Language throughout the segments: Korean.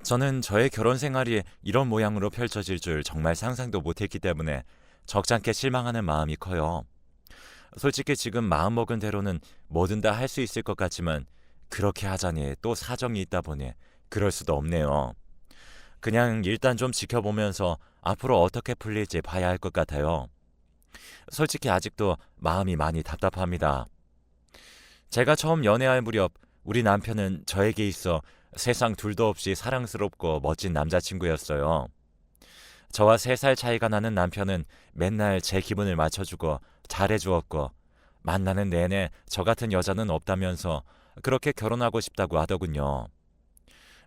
저는 저의 결혼 생활이 이런 모양으로 펼쳐질 줄 정말 상상도 못했기 때문에 적잖게 실망하는 마음이 커요. 솔직히 지금 마음먹은 대로는 뭐든 다 할 수 있을 것 같지만 그렇게 하자니 또 사정이 있다 보니 그럴 수도 없네요. 그냥 일단 좀 지켜보면서 앞으로 어떻게 풀릴지 봐야 할 것 같아요. 솔직히 아직도 마음이 많이 답답합니다. 제가 처음 연애할 무렵 우리 남편은 저에게 있어 세상 둘도 없이 사랑스럽고 멋진 남자친구였어요. 저와 3살 차이가 나는 남편은 맨날 제 기분을 맞춰주고 잘해주었고 만나는 내내 저 같은 여자는 없다면서 그렇게 결혼하고 싶다고 하더군요.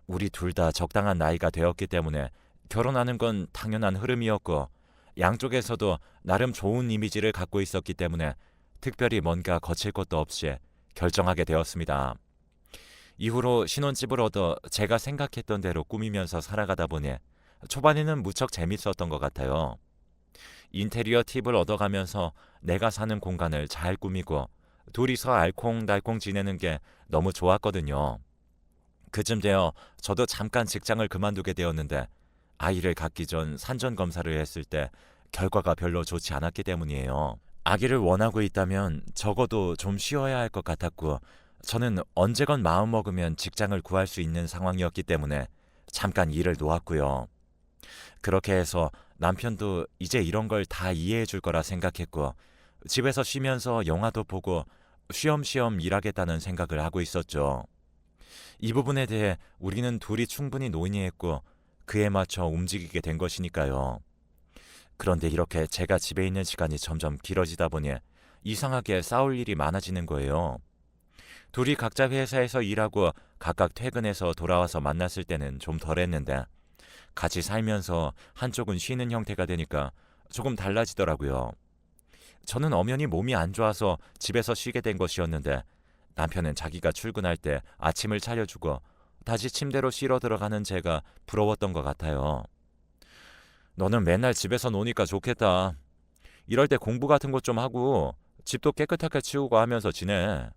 우리 둘 다 적당한 나이가 되었기 때문에 결혼하는 건 당연한 흐름이었고 양쪽에서도 나름 좋은 이미지를 갖고 있었기 때문에 특별히 뭔가 거칠 것도 없이 결정하게 되었습니다. 이후로 신혼집을 얻어 제가 생각했던 대로 꾸미면서 살아가다 보니 초반에는 무척 재밌었던 것 같아요. 인테리어 팁을 얻어가면서 내가 사는 공간을 잘 꾸미고 둘이서 알콩달콩 지내는 게 너무 좋았거든요. 그쯤 되어 저도 잠깐 직장을 그만두게 되었는데 아이를 갖기 전 산전 검사를 했을 때 결과가 별로 좋지 않았기 때문이에요. 아기를 원하고 있다면 적어도 좀 쉬어야 할 것 같았고 저는 언제건 마음먹으면 직장을 구할 수 있는 상황이었기 때문에 잠깐 일을 놓았고요. 그렇게 해서 남편도 이제 이런 걸 다 이해해 줄 거라 생각했고 집에서 쉬면서 영화도 보고 쉬엄쉬엄 일하겠다는 생각을 하고 있었죠. 이 부분에 대해 우리는 둘이 충분히 논의했고 그에 맞춰 움직이게 된 것이니까요. 그런데 이렇게 제가 집에 있는 시간이 점점 길어지다 보니 이상하게 싸울 일이 많아지는 거예요. 둘이 각자 회사에서 일하고 각각 퇴근해서 돌아와서 만났을 때는 좀 덜했는데 같이 살면서 한쪽은 쉬는 형태가 되니까 조금 달라지더라고요. 저는 엄연히 몸이 안 좋아서 집에서 쉬게 된 것이었는데 남편은 자기가 출근할 때 아침을 차려주고 다시 침대로 쉬러 들어가는 제가 부러웠던 것 같아요. 너는 맨날 집에서 노니까 좋겠다. 이럴 때 공부 같은 것 좀 하고 집도 깨끗하게 치우고 하면서 지내.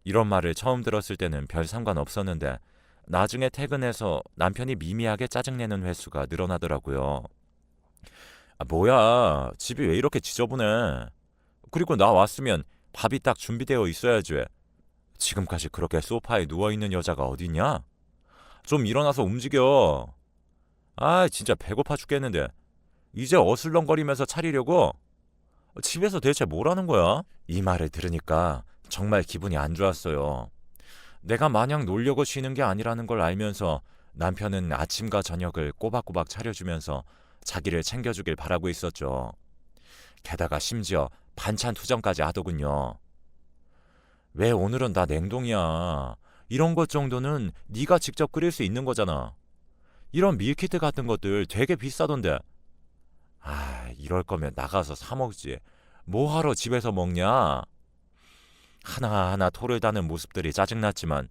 이런 말을 처음 들었을 때는 별 상관 없었는데 나중에 퇴근해서 남편이 미미하게 짜증내는 횟수가 늘어나더라고요. 아, 뭐야. 집이 왜 이렇게 지저분해. 그리고 나 왔으면 밥이 딱 준비되어 있어야지. 지금까지 그렇게 소파에 누워있는 여자가 어딨냐? 좀 일어나서 움직여. 아, 진짜 배고파 죽겠는데. 이제 어슬렁거리면서 차리려고? 집에서 대체 뭘 하는 거야? 이 말을 들으니까 정말 기분이 안 좋았어요. 내가 마냥 놀려고 쉬는 게 아니라는 걸 알면서 남편은 아침과 저녁을 꼬박꼬박 차려주면서 자기를 챙겨주길 바라고 있었죠. 게다가 심지어 반찬 투정까지 하더군요. 왜 오늘은 다 냉동이야. 이런 것 정도는 네가 직접 끓일 수 있는 거잖아. 이런 밀키트 같은 것들 되게 비싸던데. 아, 이럴 거면 나가서 사 먹지. 뭐 하러 집에서 먹냐? 하나하나 토를 다는 모습들이 짜증났지만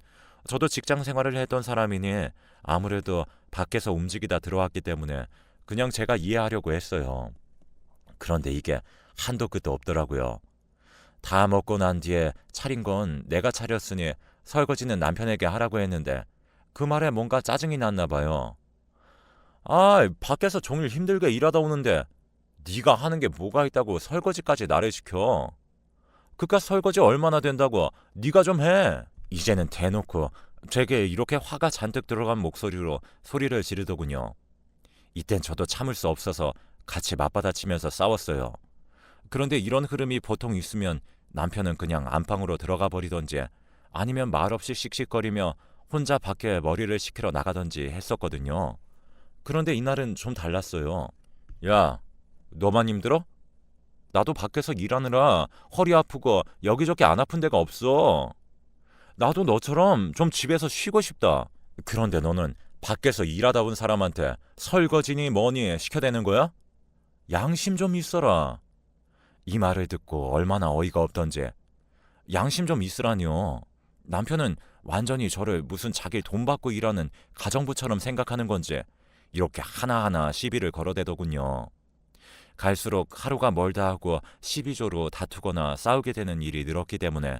저도 직장 생활을 했던 사람이니 아무래도 밖에서 움직이다 들어왔기 때문에 그냥 제가 이해하려고 했어요. 그런데 이게 한도 끝도 없더라고요. 다 먹고 난 뒤에 차린 건 내가 차렸으니 설거지는 남편에게 하라고 했는데 그 말에 뭔가 짜증이 났나 봐요. 아, 밖에서 종일 힘들게 일하다 오는데 네가 하는 게 뭐가 있다고 설거지까지 나를 시켜. 그깟 설거지 얼마나 된다고 네가 좀 해. 이제는 대놓고 제게 이렇게 화가 잔뜩 들어간 목소리로 소리를 지르더군요. 이땐 저도 참을 수 없어서 같이 맞받아치면서 싸웠어요. 그런데 이런 흐름이 보통 있으면 남편은 그냥 안방으로 들어가 버리던지 아니면 말없이 씩씩거리며 혼자 밖에 머리를 식히러 나가던지 했었거든요. 그런데 이날은 좀 달랐어요. 야, 너만 힘들어? 나도 밖에서 일하느라 허리 아프고 여기저기 안 아픈 데가 없어. 나도 너처럼 좀 집에서 쉬고 싶다. 그런데 너는 밖에서 일하다 온 사람한테 설거지니 뭐니 시켜대는 거야? 양심 좀 있어라. 이 말을 듣고 얼마나 어이가 없던지. 양심 좀 있으라니요. 남편은 완전히 저를 무슨 자기 돈 받고 일하는 가정부처럼 생각하는 건지 이렇게 하나하나 시비를 걸어대더군요. 갈수록 하루가 멀다 하고 시비조로 다투거나 싸우게 되는 일이 늘었기 때문에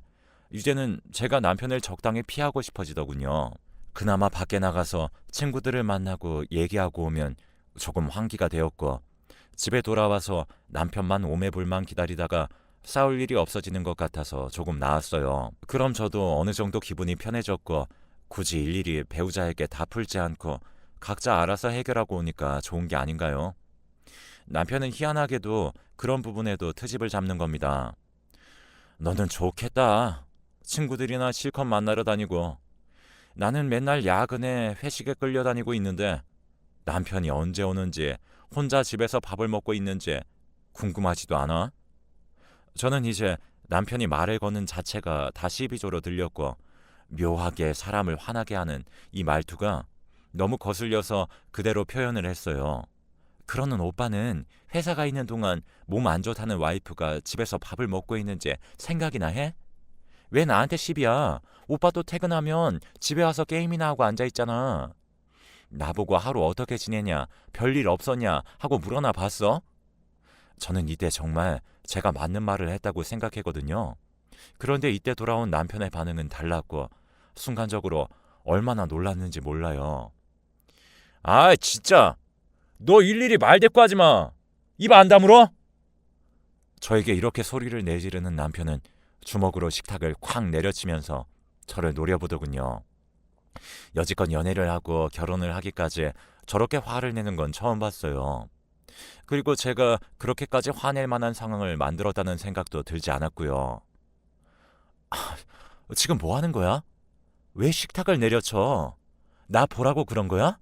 이제는 제가 남편을 적당히 피하고 싶어지더군요. 그나마 밖에 나가서 친구들을 만나고 얘기하고 오면 조금 환기가 되었고, 집에 돌아와서 남편만 오매불만 기다리다가 싸울 일이 없어지는 것 같아서 조금 나았어요. 그럼 저도 어느 정도 기분이 편해졌고, 굳이 일일이 배우자에게 다 풀지 않고 각자 알아서 해결하고 오니까 좋은 게 아닌가요? 남편은 희한하게도 그런 부분에도 트집을 잡는 겁니다. 너는 좋겠다. 친구들이나 실컷 만나러 다니고, 나는 맨날 야근에 회식에 끌려다니고 있는데 남편이 언제 오는지, 혼자 집에서 밥을 먹고 있는지 궁금하지도 않아? 저는 이제 남편이 말을 거는 자체가 다 시비조로 들렸고, 묘하게 사람을 화나게 하는 이 말투가 너무 거슬려서 그대로 표현을 했어요. 그러는 오빠는 회사가 있는 동안 몸 안 좋다는 와이프가 집에서 밥을 먹고 있는지 생각이나 해? 왜 나한테 시비야? 오빠도 퇴근하면 집에 와서 게임이나 하고 앉아있잖아. 나보고 하루 어떻게 지내냐, 별일 없었냐 하고 물어나 봤어? 저는 이때 정말 제가 맞는 말을 했다고 생각했거든요. 그런데 이때 돌아온 남편의 반응은 달랐고, 순간적으로 얼마나 놀랐는지 몰라요. 아, 진짜! 너 일일이 말 대꾸 하지 마! 입 안 다물어? 저에게 이렇게 소리를 내지르는 남편은 주먹으로 식탁을 콱 내려치면서 저를 노려보더군요. 여지껏 연애를 하고 결혼을 하기까지 저렇게 화를 내는 건 처음 봤어요. 그리고 제가 그렇게까지 화낼 만한 상황을 만들었다는 생각도 들지 않았고요. 지금 뭐 하는 거야? 왜 식탁을 내려쳐? 나 보라고 그런 거야?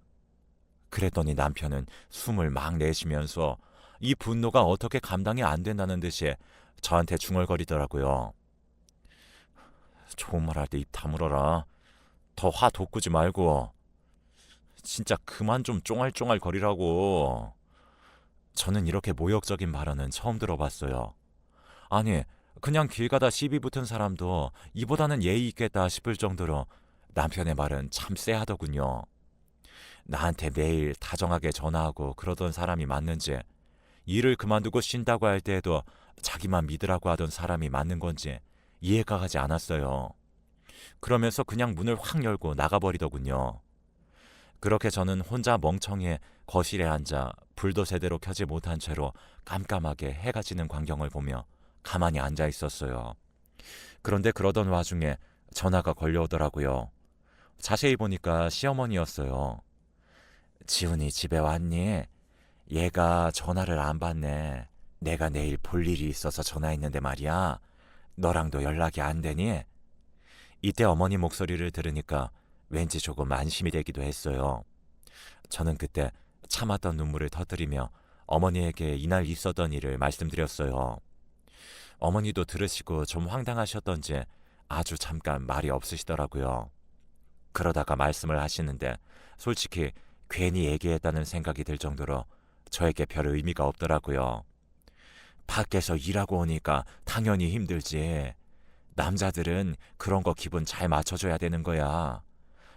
그랬더니 남편은 숨을 막 내쉬면서 이 분노가 어떻게 감당이 안 된다는 듯이 저한테 중얼거리더라고요. 좋은 말 할 때 입 다물어라. 더 화 돋구지 말고. 진짜 그만 좀 쫑알쫑알 거리라고. 저는 이렇게 모욕적인 발언은 처음 들어봤어요. 아니, 그냥 길 가다 시비 붙은 사람도 이보다는 예의 있겠다 싶을 정도로 남편의 말은 참 쎄하더군요. 나한테 매일 다정하게 전화하고 그러던 사람이 맞는지, 일을 그만두고 쉰다고 할 때에도 자기만 믿으라고 하던 사람이 맞는 건지 이해가 가지 않았어요. 그러면서 그냥 문을 확 열고 나가버리더군요. 그렇게 저는 혼자 멍청이 거실에 앉아 불도 제대로 켜지 못한 채로 깜깜하게 해가 지는 광경을 보며 가만히 앉아 있었어요. 그런데 그러던 와중에 전화가 걸려오더라고요. 자세히 보니까 시어머니였어요. 지훈이 집에 왔니? 얘가 전화를 안 받네. 내가 내일 볼 일이 있어서 전화했는데 말이야. 너랑도 연락이 안 되니? 이때 어머니 목소리를 들으니까 왠지 조금 안심이 되기도 했어요. 저는 그때 참았던 눈물을 터뜨리며 어머니에게 이날 있었던 일을 말씀드렸어요. 어머니도 들으시고 좀 황당하셨던지 아주 잠깐 말이 없으시더라고요. 그러다가 말씀을 하시는데 솔직히 괜히 얘기했다는 생각이 들 정도로 저에게 별 의미가 없더라고요. 밖에서 일하고 오니까 당연히 힘들지. 남자들은 그런 거 기분 잘 맞춰줘야 되는 거야.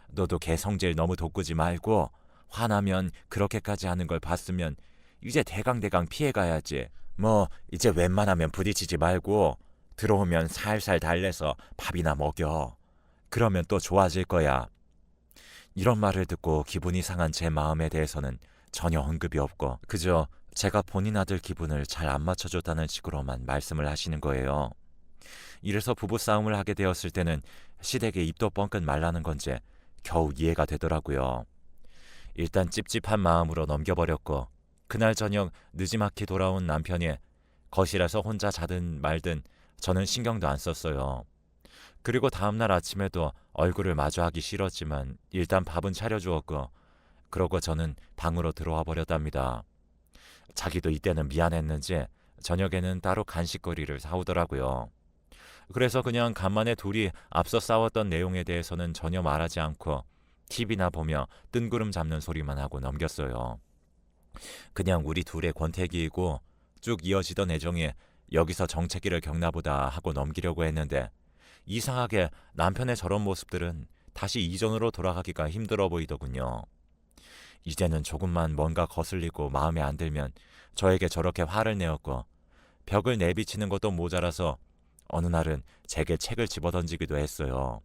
너도 걔 성질 너무 돋구지 말고 화나면 그렇게까지 하는 걸 봤으면 이제 대강대강 피해가야지. 뭐 이제 웬만하면 부딪히지 말고 들어오면 살살 달래서 밥이나 먹여. 그러면 또 좋아질 거야. 이런 말을 듣고 기분이 상한 제 마음에 대해서는 전혀 언급이 없고 그저 제가 본인 아들 기분을 잘 안 맞춰줬다는 식으로만 말씀을 하시는 거예요. 이래서 부부싸움을 하게 되었을 때는 시댁에 입도 뻥끗 말라는 건지 겨우 이해가 되더라고요. 일단 찝찝한 마음으로 넘겨버렸고 그날 저녁 느지막이 돌아온 남편이 거실에서 혼자 자든 말든 저는 신경도 안 썼어요. 그리고 다음날 아침에도 얼굴을 마주하기 싫었지만 일단 밥은 차려주었고 그러고 저는 방으로 들어와 버렸답니다. 자기도 이때는 미안했는지 저녁에는 따로 간식거리를 사오더라고요. 그래서 그냥 간만에 둘이 앞서 싸웠던 내용에 대해서는 전혀 말하지 않고 TV나 보며 뜬구름 잡는 소리만 하고 넘겼어요. 그냥 우리 둘의 권태기이고 쭉 이어지던 애정이 여기서 정체기를 겪나보다 하고 넘기려고 했는데 이상하게 남편의 저런 모습들은 다시 이전으로 돌아가기가 힘들어 보이더군요. 이제는 조금만 뭔가 거슬리고 마음에 안 들면 저에게 저렇게 화를 내었고 벽을 내비치는 것도 모자라서 어느 날은 제게 책을 집어던지기도 했어요.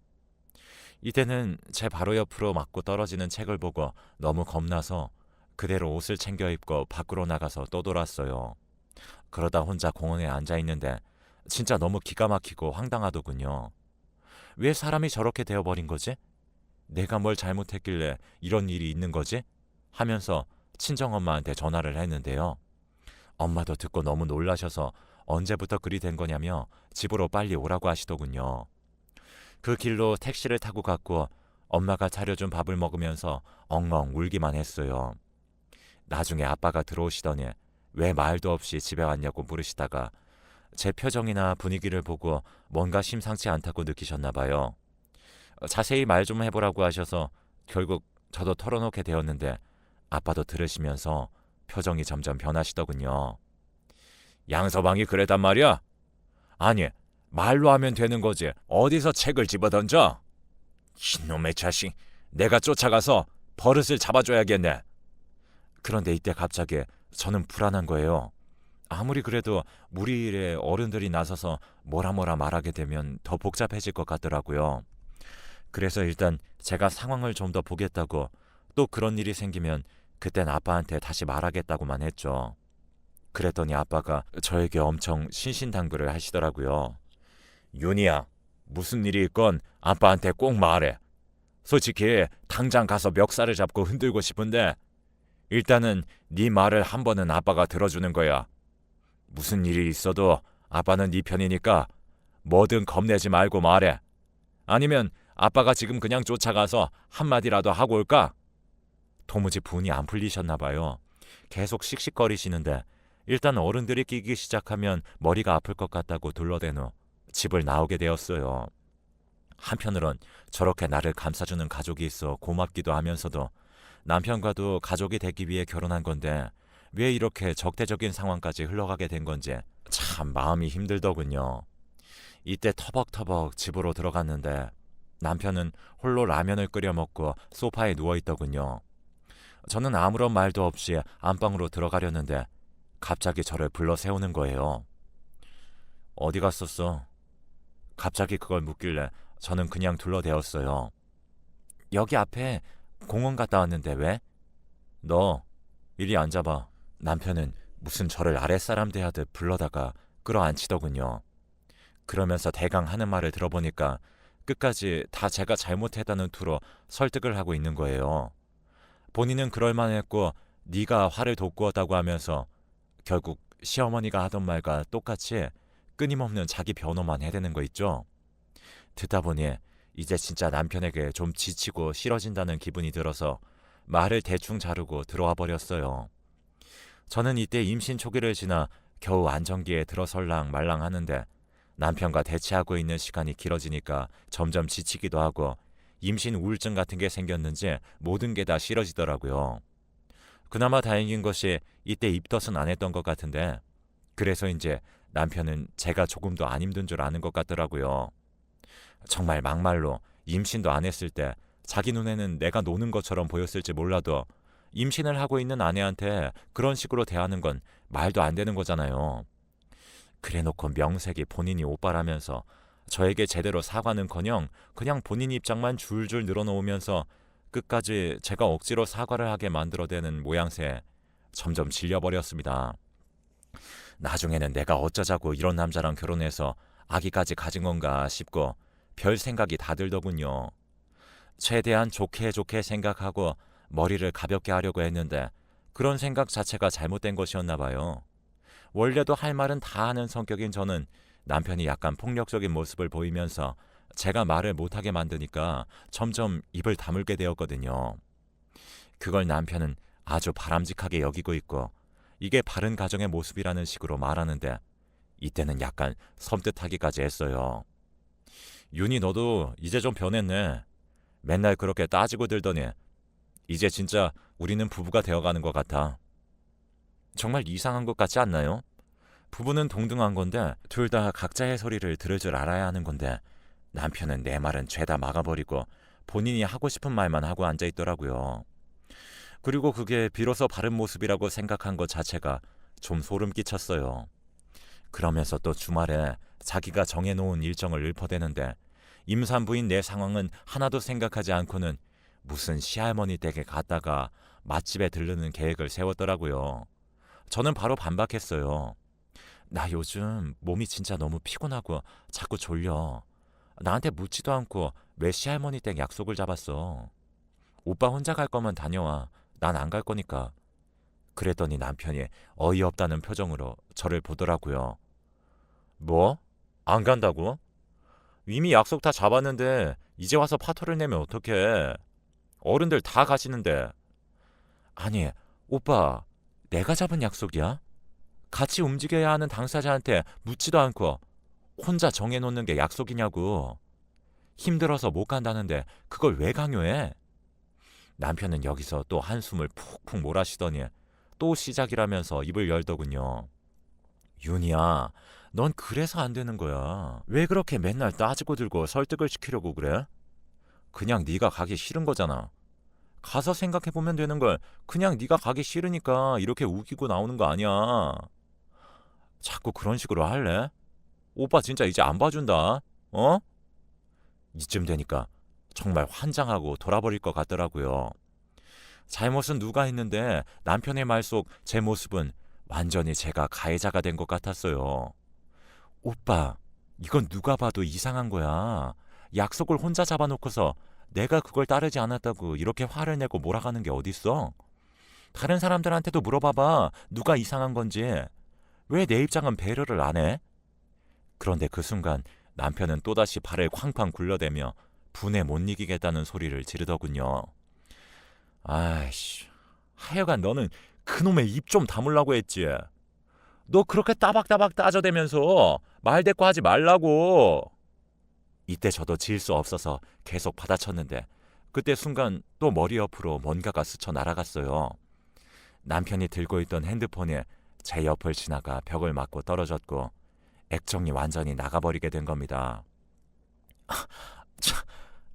이때는 제 바로 옆으로 맞고 떨어지는 책을 보고 너무 겁나서 그대로 옷을 챙겨 입고 밖으로 나가서 또 돌았어요. 그러다 혼자 공원에 앉아 있는데 진짜 너무 기가 막히고 황당하더군요. 왜 사람이 저렇게 되어버린 거지? 내가 뭘 잘못했길래 이런 일이 있는 거지? 하면서 친정엄마한테 전화를 했는데요. 엄마도 듣고 너무 놀라셔서 언제부터 그리 된 거냐며 집으로 빨리 오라고 하시더군요. 그 길로 택시를 타고 갔고 엄마가 차려준 밥을 먹으면서 엉엉 울기만 했어요. 나중에 아빠가 들어오시더니 왜 말도 없이 집에 왔냐고 물으시다가 제 표정이나 분위기를 보고 뭔가 심상치 않다고 느끼셨나 봐요. 자세히 말 좀 해보라고 하셔서 결국 저도 털어놓게 되었는데 아빠도 들으시면서 표정이 점점 변하시더군요. 양서방이 그랬단 말이야? 아니, 말로 하면 되는 거지. 어디서 책을 집어던져? 이놈의 자식, 내가 쫓아가서 버릇을 잡아줘야겠네. 그런데 이때 갑자기 저는 불안한 거예요. 아무리 그래도 우리 일에 어른들이 나서서 뭐라 말하게 되면 더 복잡해질 것 같더라고요. 그래서 일단 제가 상황을 좀 더 보겠다고, 또 그런 일이 생기면 그땐 아빠한테 다시 말하겠다고만 했죠. 그랬더니 아빠가 저에게 엄청 신신당부를 하시더라고요. 윤희야, 무슨 일이 있건 아빠한테 꼭 말해. 솔직히 당장 가서 멱살을 잡고 흔들고 싶은데 일단은 네 말을 한 번은 아빠가 들어주는 거야. 무슨 일이 있어도 아빠는 네 편이니까 뭐든 겁내지 말고 말해. 아니면 아빠가 지금 그냥 쫓아가서 한마디라도 하고 올까? 도무지 분이 안 풀리셨나 봐요. 계속 씩씩거리시는데 일단 어른들이 끼기 시작하면 머리가 아플 것 같다고 둘러댄 후 집을 나오게 되었어요. 한편으론 저렇게 나를 감싸주는 가족이 있어 고맙기도 하면서도 남편과도 가족이 되기 위해 결혼한 건데 왜 이렇게 적대적인 상황까지 흘러가게 된 건지 참 마음이 힘들더군요. 이때 터벅터벅 집으로 들어갔는데 남편은 홀로 라면을 끓여 먹고 소파에 누워 있더군요. 저는 아무런 말도 없이 안방으로 들어가려는데 갑자기 저를 불러 세우는 거예요. 어디 갔었어? 갑자기 그걸 묻길래 저는 그냥 둘러대었어요. 여기 앞에 공원 갔다 왔는데 왜? 너 이리 앉아봐. 남편은 무슨 저를 아랫사람 대하듯 불러다가 끌어안치더군요. 그러면서 대강 하는 말을 들어보니까 끝까지 다 제가 잘못했다는 투로 설득을 하고 있는 거예요. 본인은 그럴만했고 네가 화를 돋구었다고 하면서 결국 시어머니가 하던 말과 똑같이 끊임없는 자기 변호만 해대는 거 있죠. 듣다 보니 이제 진짜 남편에게 좀 지치고 싫어진다는 기분이 들어서 말을 대충 자르고 들어와 버렸어요. 저는 이때 임신 초기를 지나 겨우 안정기에 들어설랑 말랑 하는데 남편과 대치하고 있는 시간이 길어지니까 점점 지치기도 하고 임신 우울증 같은 게 생겼는지 모든 게 다 싫어지더라고요. 그나마 다행인 것이 이때 입덧은 안 했던 것 같은데 그래서 이제 남편은 제가 조금 더 안 힘든 줄 아는 것 같더라고요. 정말 막말로 임신도 안 했을 때 자기 눈에는 내가 노는 것처럼 보였을지 몰라도 임신을 하고 있는 아내한테 그런 식으로 대하는 건 말도 안 되는 거잖아요. 그래놓고 명색이 본인이 오빠라면서 저에게 제대로 사과는커녕 그냥 본인 입장만 줄줄 늘어놓으면서 끝까지 제가 억지로 사과를 하게 만들어대는 모양새 점점 질려버렸습니다. 나중에는 내가 어쩌자고 이런 남자랑 결혼해서 아기까지 가진 건가 싶고 별 생각이 다 들더군요. 최대한 좋게 생각하고 머리를 가볍게 하려고 했는데 그런 생각 자체가 잘못된 것이었나 봐요. 원래도 할 말은 다 하는 성격인 저는 남편이 약간 폭력적인 모습을 보이면서 제가 말을 못하게 만드니까 점점 입을 다물게 되었거든요. 그걸 남편은 아주 바람직하게 여기고 있고 이게 바른 가정의 모습이라는 식으로 말하는데 이때는 약간 섬뜩하기까지 했어요. 윤희 너도 이제 좀 변했네. 맨날 그렇게 따지고 들더니 이제 진짜 우리는 부부가 되어가는 것 같아. 정말 이상한 것 같지 않나요? 부부는 동등한 건데 둘 다 각자의 소리를 들을 줄 알아야 하는 건데 남편은 내 말은 죄다 막아버리고 본인이 하고 싶은 말만 하고 앉아있더라고요. 그리고 그게 비로소 바른 모습이라고 생각한 것 자체가 좀 소름 끼쳤어요. 그러면서 또 주말에 자기가 정해놓은 일정을 읊어대는데 임산부인 내 상황은 하나도 생각하지 않고는 무슨 시할머니 댁에 갔다가 맛집에 들르는 계획을 세웠더라고요. 저는 바로 반박했어요. 나 요즘 몸이 진짜 너무 피곤하고 자꾸 졸려. 나한테 묻지도 않고 왜 시할머니 댁 약속을 잡았어? 오빠 혼자 갈 거면 다녀와. 난 안 갈 거니까. 그랬더니 남편이 어이없다는 표정으로 저를 보더라고요. 뭐? 안 간다고? 이미 약속 다 잡았는데 이제 와서 파토를 내면 어떡해? 어른들 다 가시는데. 아니, 오빠, 내가 잡은 약속이야? 같이 움직여야 하는 당사자한테 묻지도 않고 혼자 정해놓는 게 약속이냐고. 힘들어서 못 간다는데 그걸 왜 강요해? 남편은 여기서 또 한숨을 푹푹 몰아쉬더니 또 시작이라면서 입을 열더군요. 윤희야, 넌 그래서 안 되는 거야. 왜 그렇게 맨날 따지고 들고 설득을 시키려고 그래? 그냥 네가 가기 싫은 거잖아. 가서 생각해보면 되는 걸 그냥 네가 가기 싫으니까 이렇게 우기고 나오는 거 아니야. 자꾸 그런 식으로 할래? 오빠 진짜 이제 안 봐준다. 어? 이쯤 되니까 정말 환장하고 돌아버릴 것 같더라고요. 잘못은 누가 했는데 남편의 말 속 제 모습은 완전히 제가 가해자가 된 것 같았어요. 오빠, 이건 누가 봐도 이상한 거야. 약속을 혼자 잡아놓고서 내가 그걸 따르지 않았다고 이렇게 화를 내고 몰아가는 게 어딨어? 다른 사람들한테도 물어봐봐. 누가 이상한 건지. 왜 내 입장은 배려를 안 해? 그런데 그 순간 남편은 또다시 발을 쾅쾅 굴러대며 분에 못 이기겠다는 소리를 지르더군요. 아이씨, 하여간 너는 그놈의 입 좀 다물라고 했지. 너 그렇게 따박따박 따져대면서 말대꾸 하지 말라고. 이때 저도 지을 수 없어서 계속 받아쳤는데 그때 순간 또 머리 옆으로 뭔가가 스쳐 날아갔어요. 남편이 들고 있던 핸드폰이 제 옆을 지나가 벽을 맞고 떨어졌고 액정이 완전히 나가버리게 된 겁니다.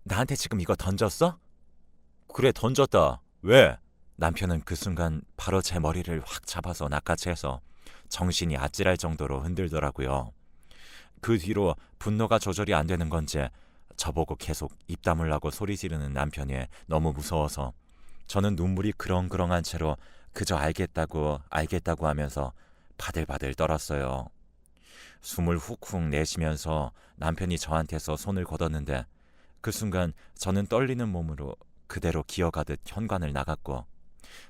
나한테 지금 이거 던졌어? 그래, 던졌다. 왜? 남편은 그 순간 바로 제 머리를 확 잡아서 낚아채서 정신이 아찔할 정도로 흔들더라고요. 그 뒤로 분노가 조절이 안 되는 건지 저보고 계속 입 다물라고 소리 지르는 남편이 너무 무서워서 저는 눈물이 그렁그렁한 채로 그저 알겠다고 하면서 바들바들 떨었어요. 숨을 훅훅 내쉬면서 남편이 저한테서 손을 걷었는데 그 순간 저는 떨리는 몸으로 그대로 기어가듯 현관을 나갔고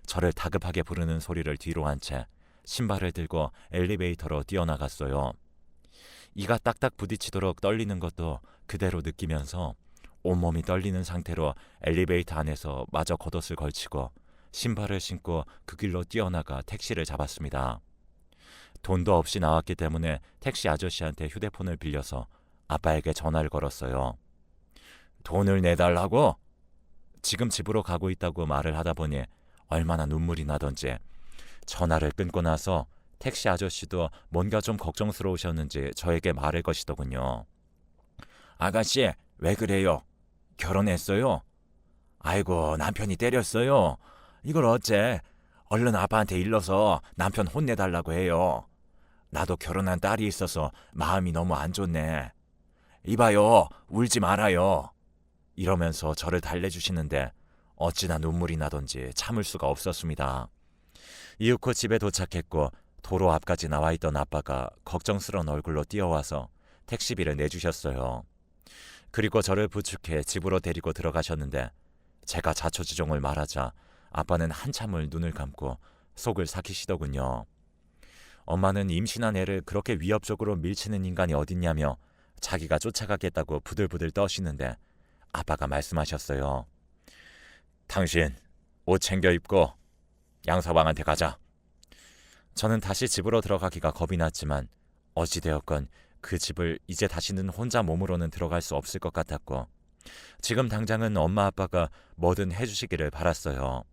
저를 다급하게 부르는 소리를 뒤로 한 채 신발을 들고 엘리베이터로 뛰어나갔어요. 이가 딱딱 부딪히도록 떨리는 것도 그대로 느끼면서 온몸이 떨리는 상태로 엘리베이터 안에서 마저 겉옷을 걸치고 신발을 신고 그 길로 뛰어나가 택시를 잡았습니다. 돈도 없이 나왔기 때문에 택시 아저씨한테 휴대폰을 빌려서 아빠에게 전화를 걸었어요. 돈을 내달라고? 지금 집으로 가고 있다고 말을 하다 보니 얼마나 눈물이 나던지 전화를 끊고 나서 택시 아저씨도 뭔가 좀 걱정스러우셨는지 저에게 말을 거시더군요. 아가씨, 왜 그래요? 결혼했어요? 아이고, 남편이 때렸어요. 이걸 어째? 얼른 아빠한테 일러서 남편 혼내달라고 해요. 나도 결혼한 딸이 있어서 마음이 너무 안 좋네. 이봐요, 울지 말아요. 이러면서 저를 달래주시는데 어찌나 눈물이 나던지 참을 수가 없었습니다. 이윽고 집에 도착했고 도로 앞까지 나와 있던 아빠가 걱정스러운 얼굴로 뛰어와서 택시비를 내주셨어요. 그리고 저를 부축해 집으로 데리고 들어가셨는데 제가 자초지종을 말하자 아빠는 한참을 눈을 감고 속을 삭히시더군요. 엄마는 임신한 애를 그렇게 위협적으로 밀치는 인간이 어딨냐며 자기가 쫓아가겠다고 부들부들 떠시는데 아빠가 말씀하셨어요. 당신 옷 챙겨 입고 양서방한테 가자. 저는 다시 집으로 들어가기가 겁이 났지만 어찌되었건 그 집을 이제 다시는 혼자 몸으로는 들어갈 수 없을 것 같았고 지금 당장은 엄마 아빠가 뭐든 해주시기를 바랐어요.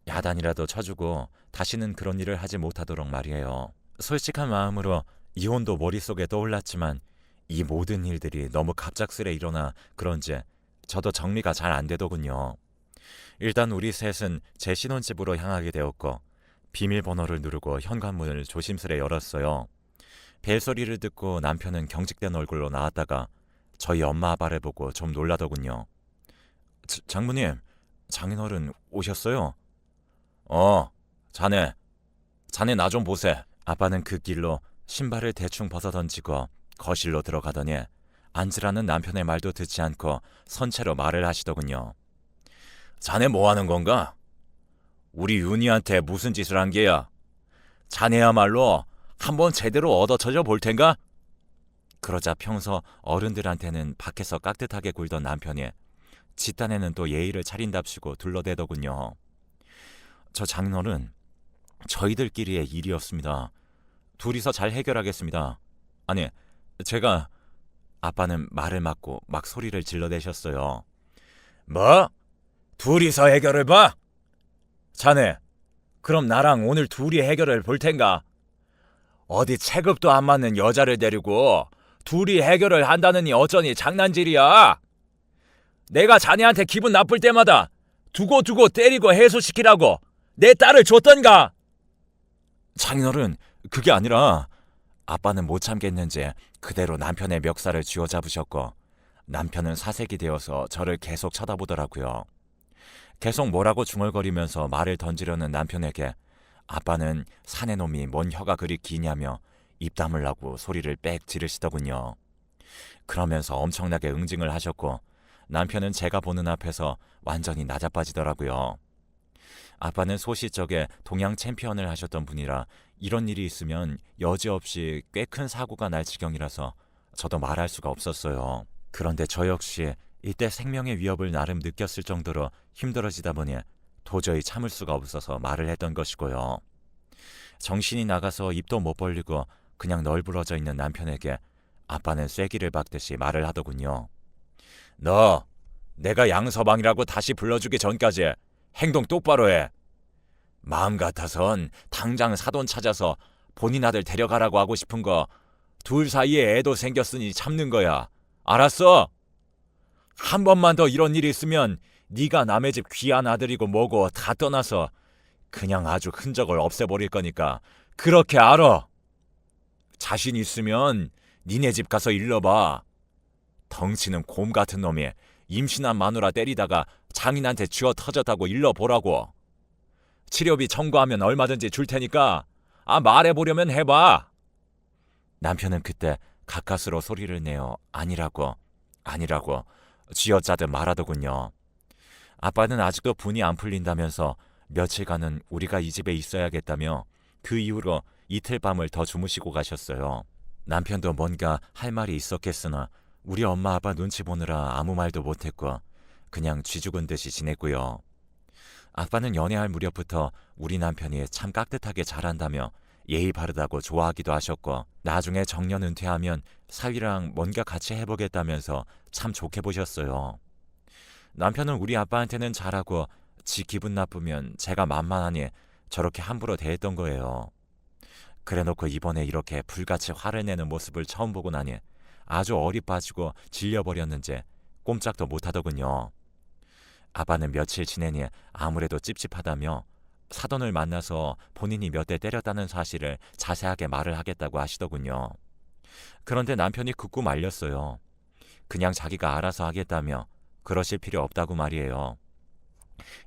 야단이라도 쳐주고 다시는 그런 일을 하지 못하도록 말이에요. 솔직한 마음으로 이혼도 머릿속에 떠올랐지만 이 모든 일들이 너무 갑작스레 일어나 그런지 저도 정리가 잘 안 되더군요. 일단 우리 셋은 제 신혼집으로 향하게 되었고 비밀번호를 누르고 현관문을 조심스레 열었어요. 벨소리를 듣고 남편은 경직된 얼굴로 나왔다가 저희 엄마 아빠를 보고 좀 놀라더군요. 장모님, 장인어른 오셨어요? 어, 자네, 자네 나 좀 보세. 아빠는 그 길로 신발을 대충 벗어던지고 거실로 들어가더니 앉으라는 남편의 말도 듣지 않고 선체로 말을 하시더군요. 자네 뭐 하는 건가? 우리 윤희한테 무슨 짓을 한 게야? 자네야말로 한번 제대로 얻어쳐져 볼 텐가? 그러자 평소 어른들한테는 밖에서 깍듯하게 굴던 남편이 집단에는 또 예의를 차린답시고 둘러대더군요. 저 장인어른, 저희들끼리의 일이었습니다. 둘이서 잘 해결하겠습니다. 아니, 제가... 아빠는 말을 막고 막 소리를 질러대셨어요. 뭐? 둘이서 해결을 봐? 자네, 그럼 나랑 오늘 둘이 해결을 볼 텐가? 어디 체급도 안 맞는 여자를 데리고 둘이 해결을 한다느니 어쩌니 장난질이야? 내가 자네한테 기분 나쁠 때마다 두고두고 때리고 해소시키라고 내 딸을 줬던가? 장인어른, 그게 아니라... 아빠는 못 참겠는지 그대로 남편의 멱살을 쥐어잡으셨고 남편은 사색이 되어서 저를 계속 쳐다보더라고요. 계속 뭐라고 중얼거리면서 말을 던지려는 남편에게 아빠는 사내 놈이 뭔 혀가 그리 기냐며 입 다물라고 소리를 빽 지르시더군요. 그러면서 엄청나게 응징을 하셨고 남편은 제가 보는 앞에서 완전히 나자빠지더라고요. 아빠는 소시적에 동양 챔피언을 하셨던 분이라 이런 일이 있으면 여지없이 꽤 큰 사고가 날 지경이라서 저도 말할 수가 없었어요. 그런데 저 역시 이때 생명의 위협을 나름 느꼈을 정도로 힘들어지다 보니 도저히 참을 수가 없어서 말을 했던 것이고요. 정신이 나가서 입도 못 벌리고 그냥 널브러져 있는 남편에게 아빠는 쐐기를 박듯이 말을 하더군요. 너, 내가 양서방이라고 다시 불러주기 전까지 행동 똑바로 해. 마음 같아선 당장 사돈 찾아서 본인 아들 데려가라고 하고 싶은 거 둘 사이에 애도 생겼으니 참는 거야. 알았어? 한 번만 더 이런 일이 있으면 네가 남의 집 귀한 아들이고 뭐고 다 떠나서 그냥 아주 흔적을 없애버릴 거니까 그렇게 알아. 자신 있으면 니네 집 가서 일러봐. 덩치는 곰 같은 놈이 임신한 마누라 때리다가 장인한테 쥐어 터졌다고 일러보라고. 치료비 청구하면 얼마든지 줄 테니까 말해보려면 해봐. 남편은 그때 가까스로 소리를 내어 아니라고 쥐어짜듯 말하더군요. 아빠는 아직도 분이 안 풀린다면서 며칠간은 우리가 이 집에 있어야겠다며 그 이후로 이틀 밤을 더 주무시고 가셨어요. 남편도 뭔가 할 말이 있었겠으나 우리 엄마 아빠 눈치 보느라 아무 말도 못했고 그냥 쥐죽은 듯이 지냈고요. 아빠는 연애할 무렵부터 우리 남편이 참 깍듯하게 잘한다며 예의 바르다고 좋아하기도 하셨고 나중에 정년 은퇴하면 사위랑 뭔가 같이 해보겠다면서 참 좋게 보셨어요. 남편은 우리 아빠한테는 잘하고 지 기분 나쁘면 제가 만만하니 저렇게 함부로 대했던 거예요. 그래놓고 이번에 이렇게 불같이 화를 내는 모습을 처음 보고 나니 아주 어리 빠지고 질려버렸는지 꼼짝도 못하더군요. 아빠는 며칠 지내니 아무래도 찝찝하다며 사돈을 만나서 본인이 몇 대 때렸다는 사실을 자세하게 말을 하겠다고 하시더군요. 그런데 남편이 굳고 말렸어요. 그냥 자기가 알아서 하겠다며 그러실 필요 없다고 말이에요.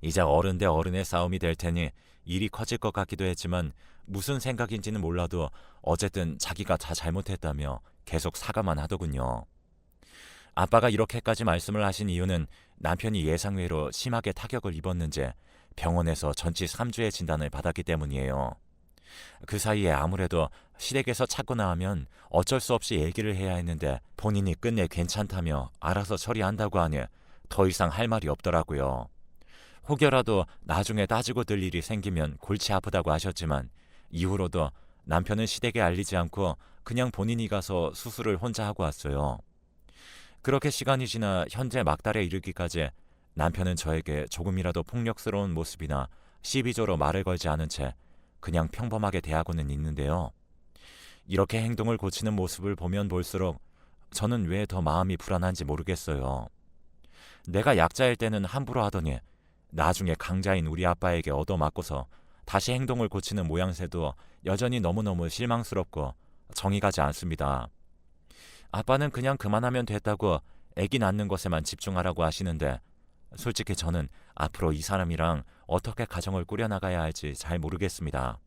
이제 어른 대 어른의 싸움이 될 테니 일이 커질 것 같기도 했지만 무슨 생각인지는 몰라도 어쨌든 자기가 다 잘못했다며 계속 사과만 하더군요. 아빠가 이렇게까지 말씀을 하신 이유는 남편이 예상외로 심하게 타격을 입었는지 병원에서 전치 3주의 진단을 받았기 때문이에요. 그 사이에 아무래도 시댁에서 찾거나 하면 어쩔 수 없이 얘기를 해야 했는데 본인이 끝내 괜찮다며 알아서 처리한다고 하니 더 이상 할 말이 없더라고요. 혹여라도 나중에 따지고 들 일이 생기면 골치 아프다고 하셨지만 이후로도 남편은 시댁에 알리지 않고 그냥 본인이 가서 수술을 혼자 하고 왔어요. 그렇게 시간이 지나 현재 막달에 이르기까지 남편은 저에게 조금이라도 폭력스러운 모습이나 시비조로 말을 걸지 않은 채 그냥 평범하게 대하고는 있는데요. 이렇게 행동을 고치는 모습을 보면 볼수록 저는 왜 더 마음이 불안한지 모르겠어요. 내가 약자일 때는 함부로 하더니 나중에 강자인 우리 아빠에게 얻어맞고서 다시 행동을 고치는 모양새도 여전히 너무너무 실망스럽고 정이 가지 않습니다. 아빠는 그냥 그만하면 됐다고 아기 낳는 것에만 집중하라고 하시는데 솔직히 저는 앞으로 이 사람이랑 어떻게 가정을 꾸려나가야 할지 잘 모르겠습니다.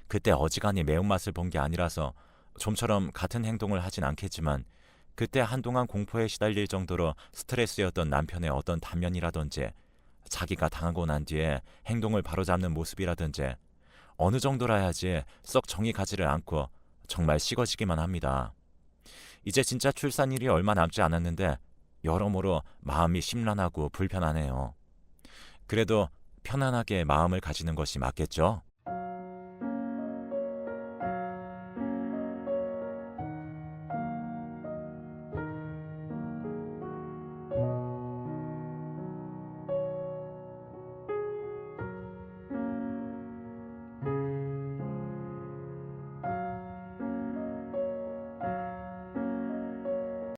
그때 어지간히 매운맛을 본 게 아니라서 좀처럼 같은 행동을 하진 않겠지만 그때 한동안 공포에 시달릴 정도로 스트레스였던 남편의 어떤 단면이라든지 자기가 당하고 난 뒤에 행동을 바로잡는 모습이라든지 어느 정도라야지 썩 정이 가지를 않고 정말 식어지기만 합니다. 이제 진짜 출산일이 얼마 남지 않았는데 여러모로 마음이 심란하고 불편하네요. 그래도 편안하게 마음을 가지는 것이 맞겠죠?